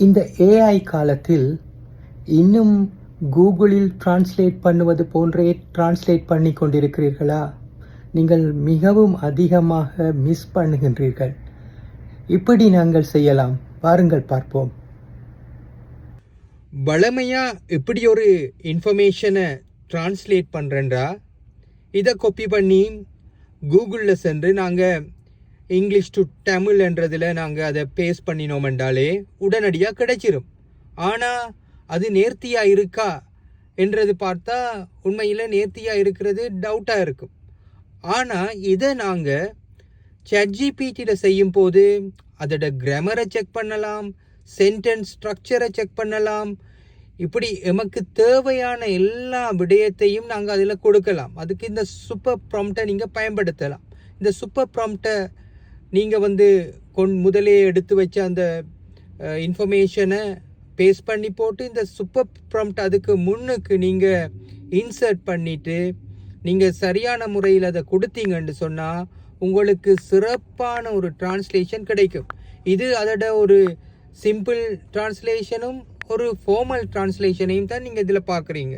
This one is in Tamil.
இந்த ஏஐ காலத்தில் இன்னும் கூகுளில் டிரான்ஸ்லேட் பண்ணுவது போன்றே டிரான்ஸ்லேட் பண்ணி கொண்டிருக்கிறீர்களா? நீங்கள் மிகவும் அதிகமாக மிஸ் பண்ணுகின்றீர்கள். இப்படி நாங்கள் செய்யலாம், வாருங்கள் பார்ப்போம். வழமையாக எப்படி ஒரு இன்ஃபர்மேஷனை டிரான்ஸ்லேட் பண்ணுறேன்டா, இதை காப்பி பண்ணி கூகுளில் சென்று நாங்கள் இங்கிலீஷ் டு தமிழ் என்றதில் நாங்கள் அதை பேஸ்ட் பண்ணினோம் என்றாலே உடனடியாக கிடைச்சிரும். ஆனால் அது நேர்த்தியாக இருக்கா என்றது பார்த்தா உண்மையில் நேர்த்தியாக இருக்கிறது டவுட்டாக இருக்கும். ஆனால் இதை நாங்கள் ChatGPTயில் செய்யும் போது அதோட கிராமரை செக் பண்ணலாம், சென்டென்ஸ் ஸ்ட்ரக்சரை செக் பண்ணலாம். இப்படி எமக்கு தேவையான எல்லா விடயத்தையும் நாங்கள் அதில் கொடுக்கலாம். அதுக்கு இந்த சூப்பர் ப்ராம்ப்டை நீங்கள் பயன்படுத்தலாம். இந்த சூப்பர் ப்ராம்ப்டை நீங்கள் முதலே எடுத்து வச்ச அந்த இன்ஃபர்மேஷனை பேஸ்ட் பண்ணி போட்டு இந்த சூப்பர் ப்ராம்ப்ட் அதுக்கு முன்னுக்கு நீங்கள் இன்சர்ட் பண்ணிவிட்டு நீங்கள் சரியான முறையில் அதை கொடுத்தீங்கன்னு சொன்னால் உங்களுக்கு சிறப்பான ஒரு டிரான்ஸ்லேஷன் கிடைக்கும். இது அதோட ஒரு சிம்பிள் டிரான்ஸ்லேஷனும் ஒரு ஃபார்மல் டிரான்ஸ்லேஷனையும் தான் நீங்கள் இதில் பார்க்குறீங்க.